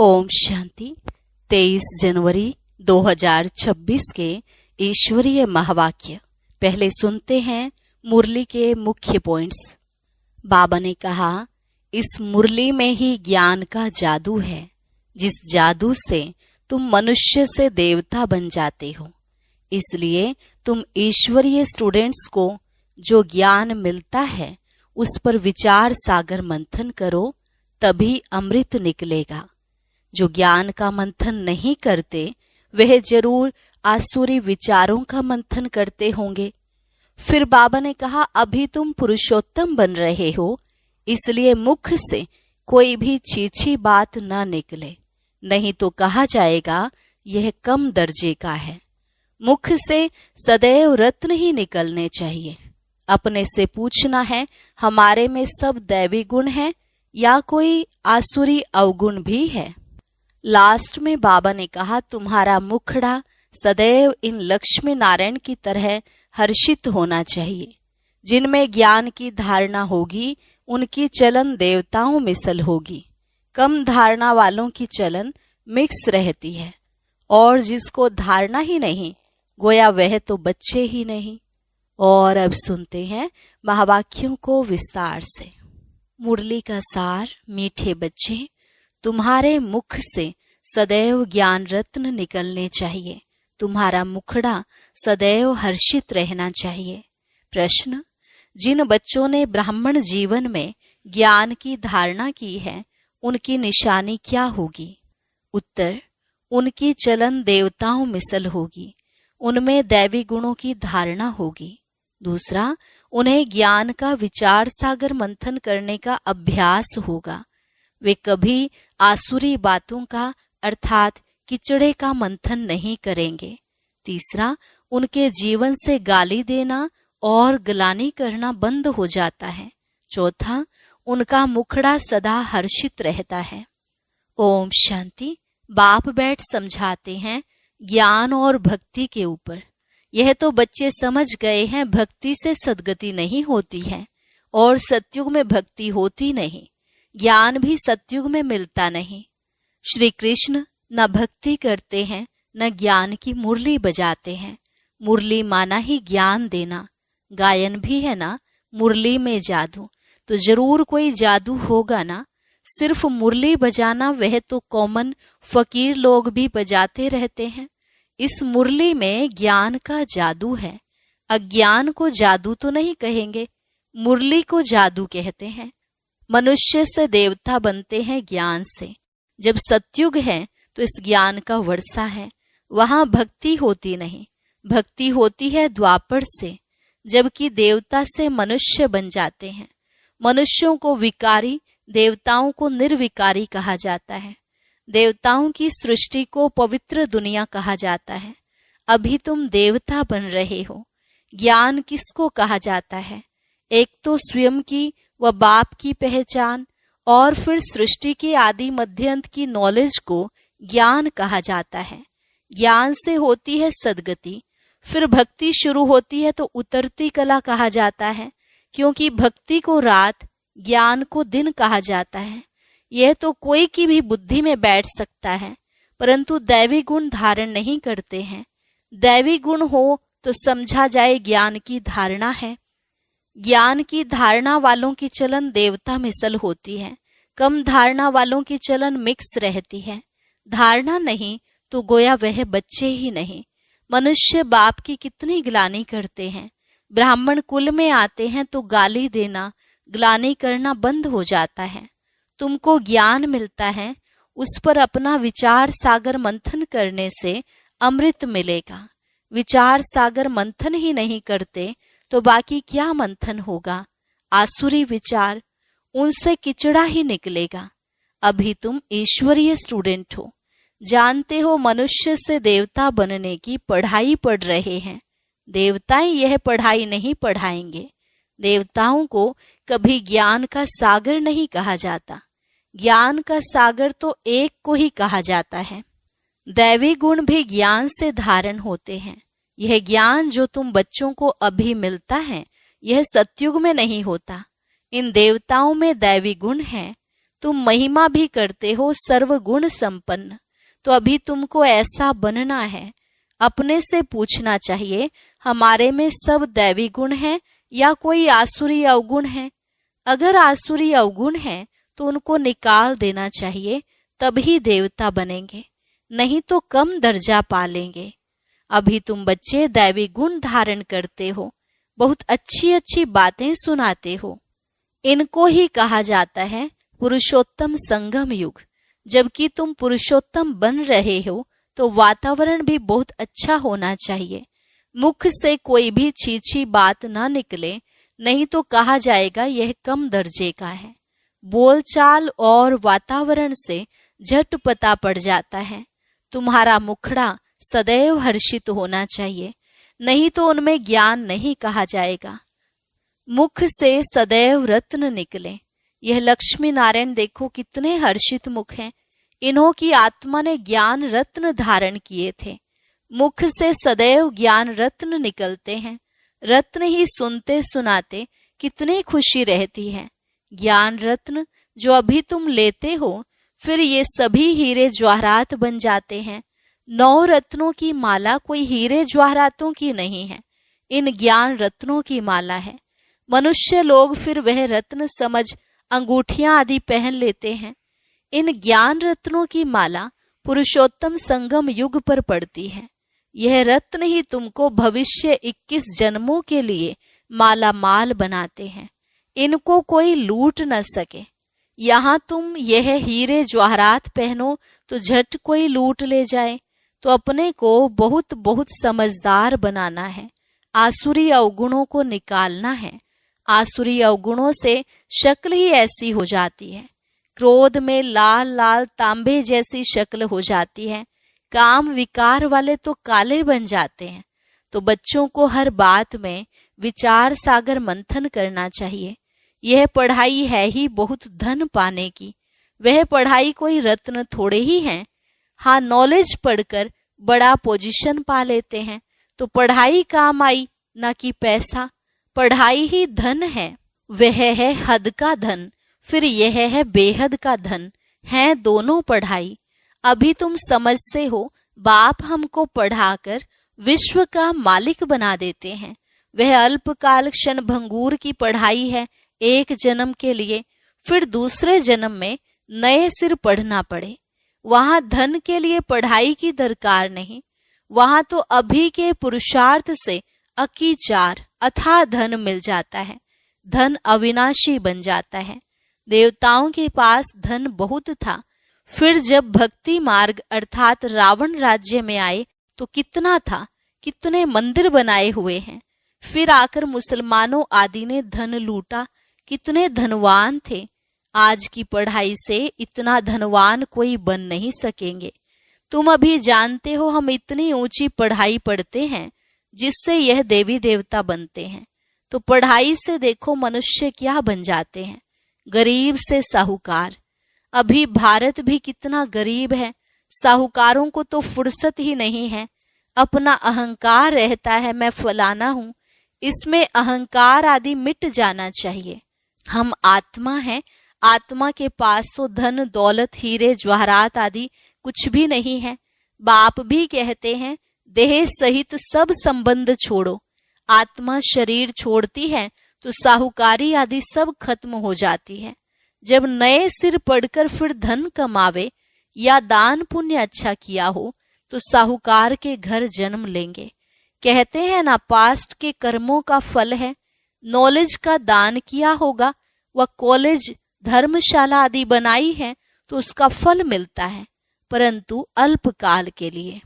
ओम शांति। 23 जनवरी 2026 के ईश्वरीय महावाक्य। पहले सुनते हैं मुरली के मुख्य पॉइंट्स। बाबा ने कहा, इस मुरली में ही ज्ञान का जादू है, जिस जादू से तुम मनुष्य से देवता बन जाते हो। इसलिए तुम ईश्वरीय स्टूडेंट्स को जो ज्ञान मिलता है उस पर विचार सागर मंथन करो, तभी अमृत निकलेगा। जो ज्ञान का मंथन नहीं करते वह जरूर आसुरी विचारों का मंथन करते होंगे। फिर बाबा ने कहा, अभी तुम पुरुषोत्तम बन रहे हो, इसलिए मुख से कोई भी छीछी बात न निकले, नहीं तो कहा जाएगा यह कम दर्जे का है। मुख से सदैव रत्न ही निकलने चाहिए। अपने से पूछना है, हमारे में सब दैवी गुण है या कोई आसुरी अवगुण भी है। लास्ट में बाबा ने कहा, तुम्हारा मुखड़ा सदैव इन लक्ष्मी नारायण की तरह हर्षित होना चाहिए। जिनमें ज्ञान की धारणा होगी उनकी चलन देवताओं मिसल होगी। कम धारणा वालों की चलन मिक्स रहती है, और जिसको धारणा ही नहीं, गोया वह तो बच्चे ही नहीं। और अब सुनते हैं महावाक्यों को विस्तार से। मुरली का सार। मीठे बच्चे, तुम्हारे मुख से सदैव ज्ञान रत्न निकलने चाहिए। तुम्हारा मुखड़ा सदैव हर्षित रहना चाहिए। प्रश्न, जिन बच्चों ने ब्राह्मण जीवन में ज्ञान की धारणा की है, उनकी निशानी क्या होगी? उत्तर, उनकी चलन देवताओं मिसल होगी। उनमें दैवी गुणों की धारणा होगी। दूसरा, उन्हें ज्ञान का विचार सागर मंथन करने का अभ्यास होगा। वे कभी आसुरी बातों का अर्थात किचड़े का मंथन नहीं करेंगे। तीसरा, उनके जीवन से गाली देना और गलानी करना बंद हो जाता है। चौथा, उनका मुखड़ा सदा हर्षित रहता है। ओम शांति। बाप बैठ समझाते हैं ज्ञान और भक्ति के ऊपर। यह तो बच्चे समझ गए हैं, भक्ति से सद्गति नहीं होती है और सतयुग में भक्ति होती नहीं। ज्ञान भी सतयुग में मिलता नहीं। श्री कृष्ण न भक्ति करते हैं न ज्ञान की मुरली बजाते हैं। मुरली माना ही ज्ञान देना। गायन भी है ना, मुरली में जादू, तो जरूर कोई जादू होगा ना। सिर्फ मुरली बजाना वह तो कॉमन फकीर लोग भी बजाते रहते हैं। इस मुरली में ज्ञान का जादू है। अज्ञान को जादू तो नहीं कहेंगे, मुरली को जादू कहते हैं। मनुष्य से देवता बनते हैं ज्ञान से। जब सतयुग है तो इस ज्ञान का वर्षा है, वहां भक्ति होती नहीं। भक्ति होती है द्वापर से, जबकि देवता से मनुष्य बन जाते हैं। मनुष्यों को विकारी, देवताओं को निर्विकारी कहा जाता है। देवताओं की सृष्टि को पवित्र दुनिया कहा जाता है। अभी तुम देवता बन रहे हो। ज्ञान किसको कहा जाता है? एक तो स्वयं की व बाप की पहचान, और फिर सृष्टि के आदि मध्यंत की नॉलेज को ज्ञान कहा जाता है। ज्ञान से होती है सद्गति। फिर भक्ति शुरू होती है तो उतरती कला कहा जाता है, क्योंकि भक्ति को रात, ज्ञान को दिन कहा जाता है। यह तो कोई की भी बुद्धि में बैठ सकता है, परंतु दैवी गुण धारण नहीं करते हैं। दैवी गुण हो तो समझा जाए ज्ञान की धारणा है। ज्ञान की धारणा वालों की चलन देवता मिसल होती है। कम धारणा वालों की चलन मिक्स रहती है। धारणा नहीं तो गोया वह बच्चे ही नहीं। मनुष्य बाप की कितनी ग्लानि करते हैं। ब्राह्मण कुल में आते हैं तो गाली देना, ग्लानि करना बंद हो जाता है। तुमको ज्ञान मिलता है, उस पर अपना विचार सागर मंथन करने से अमृत मिलेगा। विचार सागर मंथन ही नहीं करते तो बाकी क्या मंथन होगा? आसुरी विचार, उनसे किचड़ा ही निकलेगा। अभी तुम ईश्वरीय स्टूडेंट हो, जानते हो मनुष्य से देवता बनने की पढ़ाई पढ़ रहे हैं। देवताएं यह पढ़ाई नहीं पढ़ाएंगे। देवताओं को कभी ज्ञान का सागर नहीं कहा जाता। ज्ञान का सागर तो एक को ही कहा जाता है। दैवी गुण भी ज्ञान से धारण होते हैं। यह ज्ञान जो तुम बच्चों को अभी मिलता है, यह सतयुग में नहीं होता। इन देवताओं में दैवी गुण है तुम महिमा भी करते हो सर्वगुण संपन्न। तो अभी तुमको ऐसा बनना है। अपने से पूछना चाहिए, हमारे में सब दैवी गुण है या कोई आसुरी अवगुण है? अगर आसुरी अवगुण है तो उनको निकाल देना चाहिए, तभी देवता बनेंगे, नहीं तो कम दर्जा पा लेंगे। अभी तुम बच्चे दैवी गुण धारण करते हो, बहुत अच्छी अच्छी बातें सुनाते हो। इनको ही कहा जाता है पुरुषोत्तम संगम युग। जबकि तुम पुरुषोत्तम बन रहे हो तो वातावरण भी बहुत अच्छा होना चाहिए। मुख से कोई भी छीछी बात ना निकले, नहीं तो कहा जाएगा यह कम दर्जे का है। बोलचाल और वातावरण से झट पता पड़ जाता है। तुम्हारा मुखड़ा सदैव हर्षित होना चाहिए, नहीं तो उनमें ज्ञान नहीं कहा जाएगा। मुख से सदैव रत्न निकले। यह लक्ष्मी नारायण देखो कितने हर्षित मुख हैं। इन्हों की आत्मा ने ज्ञान रत्न धारण किए थे। मुख से सदैव ज्ञान रत्न निकलते हैं। रत्न ही सुनते सुनाते कितनी खुशी रहती है। ज्ञान रत्न जो अभी तुम लेते हो, फिर ये सभी हीरे जवाहरात बन जाते हैं। 9 रत्नों की माला कोई हीरे जवाहरातों की नहीं है, इन ज्ञान रत्नों की माला है। मनुष्य लोग फिर वह रत्न समझ अंगूठियां आदि पहन लेते हैं। इन ज्ञान रत्नों की माला पुरुषोत्तम संगम युग पर पड़ती है। यह रत्न ही तुमको भविष्य 21 जन्मों के लिए माला माल बनाते हैं। इनको कोई लूट न सके। यहाँ तुम यह हीरे जवाहरात पहनो तो झट कोई लूट ले जाए। तो अपने को बहुत बहुत समझदार बनाना है। आसुरी अवगुणों को निकालना है। आसुरी अवगुणों से शक्ल ही ऐसी हो जाती है। क्रोध में लाल लाल तांबे जैसी शक्ल हो जाती है। काम विकार वाले तो काले बन जाते हैं। तो बच्चों को हर बात में विचार सागर मंथन करना चाहिए। यह पढ़ाई है ही बहुत धन पाने की। वह पढ़ाई कोई रत्न थोड़े ही है। हाँ, नॉलेज पढ़कर बड़ा पोजीशन पा लेते हैं, तो पढ़ाई काम आई, ना कि पैसा। पढ़ाई ही धन है। वह है हद का धन, फिर यह है बेहद का धन। है दोनों पढ़ाई। अभी तुम समझते हो, बाप हमको पढ़ाकर विश्व का मालिक बना देते हैं। वह अल्पकाल क्षण भंगूर की पढ़ाई है, एक जन्म के लिए। फिर दूसरे जन्म में नए सिर पढ़ना पड़े। वहां धन के लिए पढ़ाई की दरकार नहीं। वहां तो अभी के पुरुषार्थ से अकीचार अथाह धन मिल जाता है। धन अविनाशी बन जाता है। देवताओं के पास धन बहुत था। फिर जब भक्ति मार्ग अर्थात रावण राज्य में आए तो कितना था, कितने मंदिर बनाए हुए हैं। फिर आकर मुसलमानों आदि ने धन लूटा, कितने धनवान थे। आज की पढ़ाई से इतना धनवान कोई बन नहीं सकेंगे। तुम अभी जानते हो हम इतनी ऊंची पढ़ाई पढ़ते हैं जिससे यह देवी देवता बनते हैं। तो पढ़ाई से देखो मनुष्य क्या बन जाते हैं, गरीब से साहूकार। अभी भारत भी कितना गरीब है। साहूकारों को तो फुर्सत ही नहीं है। अपना अहंकार रहता है, मैं फलाना हूं। इसमें अहंकार आदि मिट जाना चाहिए। हम आत्मा हैं। आत्मा के पास तो धन दौलत हीरे जवाहरात आदि कुछ भी नहीं है। बाप भी कहते हैं देह सहित सब संबंध छोड़ो। आत्मा शरीर छोड़ती है तो साहूकारी आदि सब खत्म हो जाती है। जब नए सिर पढ़कर फिर धन कमावे या दान पुण्य अच्छा किया हो तो साहूकार के घर जन्म लेंगे। कहते हैं ना, पास्ट के कर्मों का फल है। नॉलेज का दान किया होगा, वह कॉलेज धर्मशाला आदि बनाई है तो उसका फल मिलता है, परंतु अल्पकाल के लिए।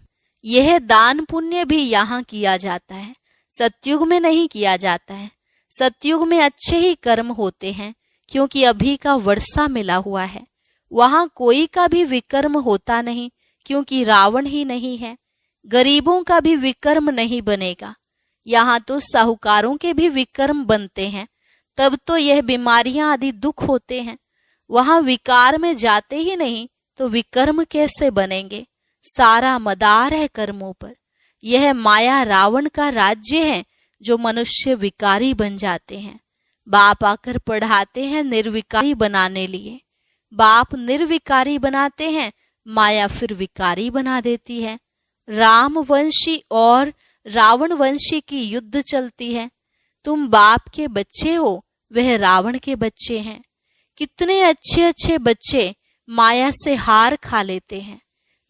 यह दान पुण्य भी यहाँ किया जाता है, सतयुग में नहीं किया जाता है। सतयुग में अच्छे ही कर्म होते हैं, क्योंकि अभी का वर्षा मिला हुआ है। वहां कोई का भी विकर्म होता नहीं, क्योंकि रावण ही नहीं है। गरीबों का भी विकर्म नहीं बनेगा। यहाँ तो साहूकारों के भी विकर्म बनते हैं, तब तो यह बीमारियां आदि दुख होते हैं। वहां विकार में जाते ही नहीं तो विकर्म कैसे बनेंगे। सारा मदार है कर्मों पर। यह माया रावण का राज्य है जो मनुष्य विकारी बन जाते हैं। बाप आकर पढ़ाते हैं निर्विकारी बनाने लिए। बाप निर्विकारी बनाते हैं, माया फिर विकारी बना देती है। रामवंशी और रावणवंशी की युद्ध चलती है। तुम बाप के बच्चे हो, वह रावण के बच्चे हैं। कितने अच्छे अच्छे बच्चे माया से हार खा लेते हैं।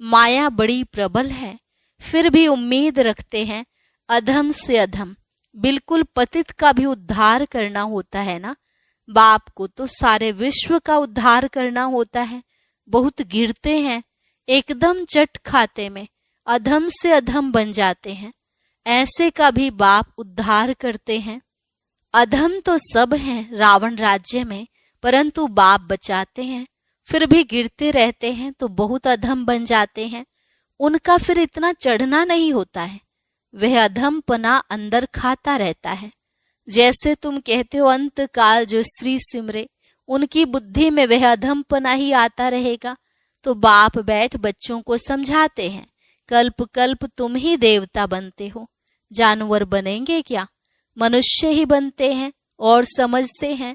माया बड़ी प्रबल है, फिर भी उम्मीद रखते हैं अधम से अधम, बिल्कुल पतित का भी उद्धार करना होता है ना। बाप को तो सारे विश्व का उद्धार करना होता है। बहुत गिरते हैं, एकदम चट खाते में अधम से अधम बन जाते हैं। ऐसे का भी बाप उद्धार करते हैं। अधम तो सब हैं रावण राज्य में, परंतु बाप बचाते हैं। फिर भी गिरते रहते हैं तो बहुत अधम बन जाते हैं। उनका फिर इतना चढ़ना नहीं होता है, वह अधमपना अंदर खाता रहता है। जैसे तुम कहते हो अंत काल जो श्री सिमरे, उनकी बुद्धि में वह अधमपना ही आता रहेगा। तो बाप बैठ बच्चों को समझाते हैं, कल्प कल्प तुम ही देवता बनते हो, जानवर बनेंगे क्या, मनुष्य ही बनते हैं और समझते हैं।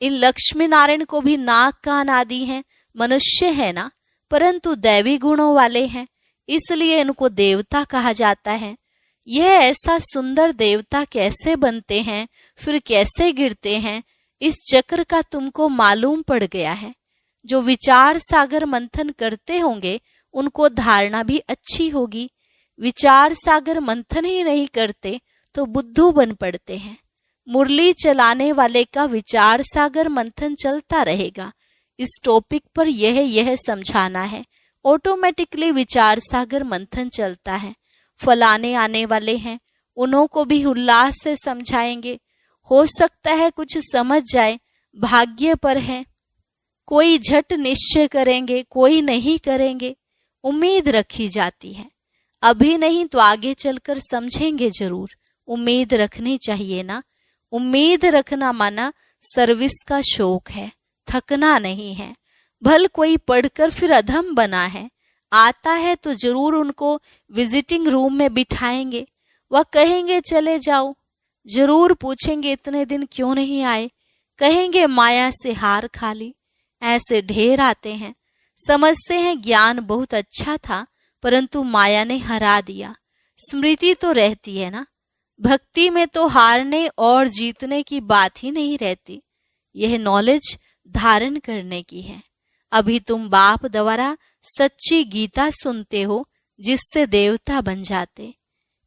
इन लक्ष्मी नारायण को भी नाक कान आदि हैं, मनुष्य है ना, परंतु दैवी गुणों वाले हैं, इसलिए इनको देवता कहा जाता है। यह ऐसा सुंदर देवता कैसे बनते हैं, फिर कैसे गिरते हैं, इस चक्र का तुमको मालूम पड़ गया है। जो विचार सागर मंथन करते होंगे उनको धारणा भी अच्छी होगी। विचार सागर मंथन ही नहीं करते तो बुद्धू बन पड़ते हैं। मुरली चलाने वाले का विचार सागर मंथन चलता रहेगा। इस टॉपिक पर यह समझाना है, ऑटोमेटिकली विचार सागर मंथन चलता है। फलाने आने वाले हैं, उन्हों को भी उल्लास से समझाएंगे। हो सकता है कुछ समझ जाए, भाग्य पर है। कोई झट निश्चय करेंगे, कोई नहीं करेंगे। उम्मीद रखी जाती है, अभी नहीं तो आगे चलकर समझेंगे जरूर। उम्मीद रखनी चाहिए ना। उम्मीद रखना माना सर्विस का शौक है, थकना नहीं है। भल कोई पढ़कर फिर अधम बना है, आता है तो जरूर उनको विजिटिंग रूम में बिठाएंगे। वह कहेंगे चले जाओ, जरूर पूछेंगे इतने दिन क्यों नहीं आए, कहेंगे माया से हार खा ली। ऐसे ढेर आते हैं, समझते हैं ज्ञान बहुत अच्छा था परंतु माया ने हरा दिया। स्मृति तो रहती है ना, भक्ति में तो हारने और जीतने की बात ही नहीं रहती। यह नॉलेज धारण करने की है। अभी तुम बाप द्वारा सच्ची गीता सुनते हो, जिससे देवता बन जाते।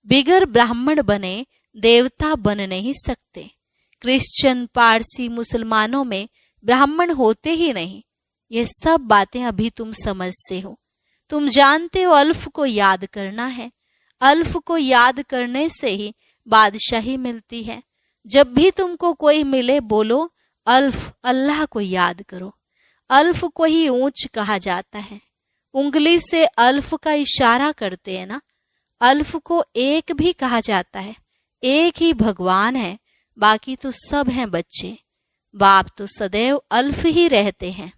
बिगर ब्राह्मण बने देवता बन नहीं सकते। क्रिश्चियन, पारसी, मुसलमानों में ब्राह्मण होते ही नहीं। ये सब बातें अभी तुम समझते हो। तुम जानते हो अल्फ को याद करना है। अल्फ को याद करने से ही बादशाही मिलती है। जब भी तुमको कोई मिले बोलो अल्फ, अल्लाह को याद करो। अल्फ को ही ऊंच कहा जाता है। उंगली से अल्फ का इशारा करते हैं ना। अल्फ को एक भी कहा जाता है। एक ही भगवान है, बाकी तो सब हैं बच्चे। बाप तो सदैव अल्फ ही रहते हैं,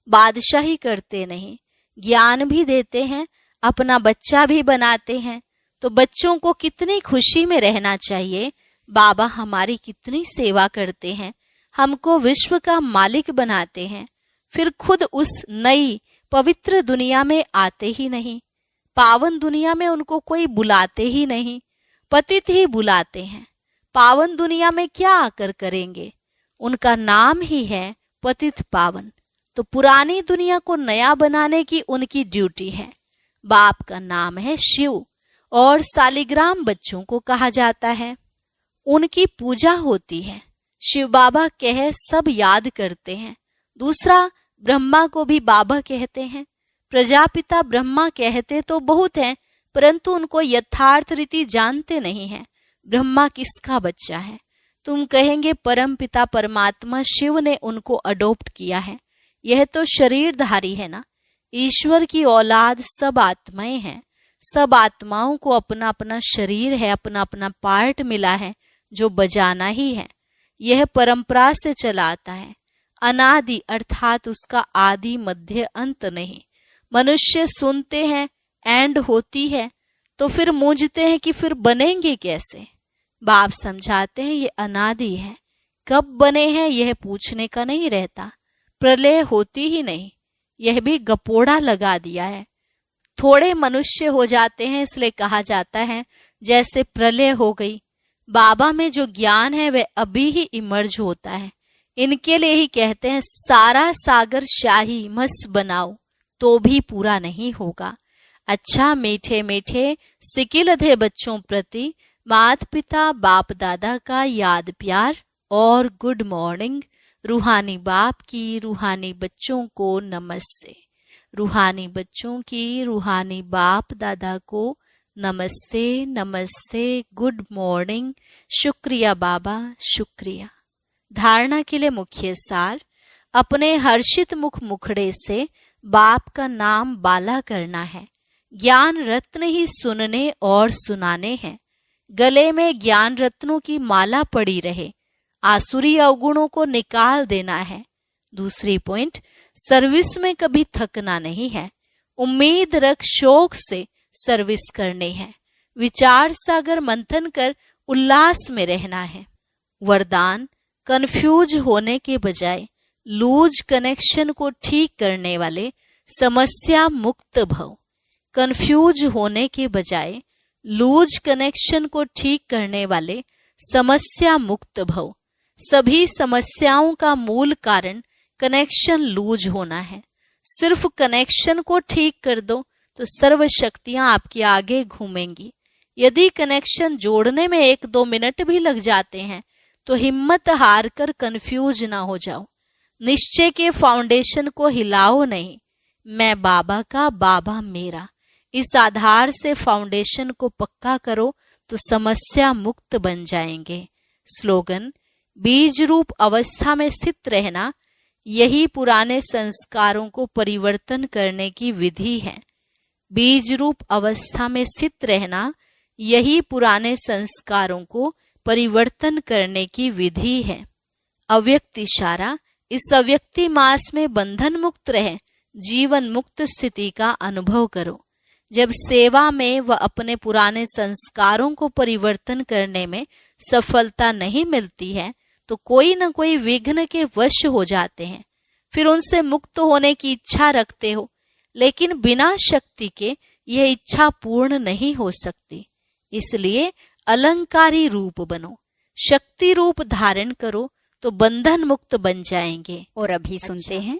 बादशाही करते नहीं। ज्ञान भी देते हैं, अपना बच्चा भी बनाते हैं। तो बच्चों को कितनी खुशी में रहना चाहिए। बाबा हमारी कितनी सेवा करते हैं, हमको विश्व का मालिक बनाते हैं, फिर खुद उस नई पवित्र दुनिया में आते ही नहीं। पावन दुनिया में उनको कोई बुलाते ही नहीं, पतित ही बुलाते हैं। पावन दुनिया में क्या आकर करेंगे, उनका नाम ही है पतित पावन। तो पुरानी दुनिया को नया बनाने की उनकी ड्यूटी है। बाप का नाम है शिव और सालिग्राम बच्चों को कहा जाता है। उनकी पूजा होती है। शिव बाबा कह सब याद करते हैं। दूसरा, ब्रह्मा को भी बाबा कहते हैं। प्रजापिता ब्रह्मा कहते तो बहुत हैं, परंतु उनको यथार्थ रीति जानते नहीं हैं। ब्रह्मा किसका बच्चा है? तुम कहेंगे परम पिता परमात्मा शिव ने उनको अडॉप्ट किया है। यह तो शरीरधारी है ना। ईश्वर की औलाद सब आत्माएं हैं। सब आत्माओं को अपना अपना शरीर है, अपना अपना पार्ट मिला है जो बजाना ही है। यह परंपरा से चला आता है। अनादि अर्थात उसका आदि मध्य अंत नहीं। मनुष्य सुनते हैं एंड होती है तो फिर मूंझते हैं कि फिर बनेंगे कैसे। बाप समझाते हैं ये अनादि है, कब बने हैं यह पूछने का नहीं रहता। प्रलय होती ही नहीं, यह भी गपोड़ा लगा दिया है। थोड़े मनुष्य हो जाते हैं इसलिए कहा जाता है जैसे प्रलय हो गई। बाबा में जो ज्ञान है वह अभी ही इमर्ज होता है। इनके लिए ही कहते हैं सारा सागर शाही मस्त बनाओ तो भी पूरा नहीं होगा। अच्छा मीठे मीठे सिकिलधे बच्चों प्रति माता पिता बाप दादा का याद प्यार और गुड मॉर्निंग। रूहानी बाप की रूहानी बच्चों को नमस्ते। रूहानी बच्चों की रूहानी बाप दादा को नमस्ते नमस्ते, गुड मॉर्निंग। शुक्रिया बाबा, शुक्रिया। धारणा के लिए मुख्य सार, अपने हर्षित मुखड़े से बाप का नाम बाला करना है। ज्ञान रत्न ही सुनने और सुनाने हैं। गले में ज्ञान रत्नों की माला पड़ी रहे। आसुरी अवगुणों को निकाल देना है। दूसरी पॉइंट, सर्विस में कभी थकना नहीं है। उम्मीद रख शौक से सर्विस करनी है। विचार सागर मंथन कर उल्लास में रहना है। वरदान, कंफ्यूज होने के बजाय लूज कनेक्शन को ठीक करने वाले समस्या मुक्त भव। कंफ्यूज होने के बजाय लूज कनेक्शन को ठीक करने वाले समस्या मुक्त भव। सभी समस्याओं का मूल कारण कनेक्शन लूज होना है। सिर्फ कनेक्शन को ठीक कर दो तो सर्व शक्तियां आपके आगे घूमेंगी। यदि कनेक्शन जोड़ने में 1-2 मिनट भी लग जाते हैं तो हिम्मत हार कर कंफ्यूज ना हो जाओ। निश्चय के फाउंडेशन को हिलाओ नहीं। मैं बाबा का, बाबा मेरा। इस आधार से फाउंडेशन को पक्का करो तो समस्या मुक्त बन जाएंगे। स्लोगन, बीज रूप अवस्था में स्थित रहना, यही पुराने संस्कारों को परिवर्तन करने की विधि है। बीज रूप अवस्था में स्थित रहना, यही पुराने संस्कारों को परिवर्तन करने की विधि है। अव्यक्त इशारा, इस अव्यक्ति मास में बंधन मुक्त रहे, जीवन मुक्त स्थिति का अनुभव करो। जब सेवा में व अपने पुराने संस्कारों को परिवर्तन करने में सफलता नहीं मिलती है तो कोई न कोई विघ्न के वश हो जाते हैं। फिर उनसे मुक्त होने की इच्छा रखते हो, लेकिन बिना शक्ति के यह इच्छा पूर्ण नहीं हो सकती। इसलिए अलंकारी रूप बनो, शक्ति रूप धारण करो तो बंधन मुक्त बन जाएंगे। और अभी सुनते हैं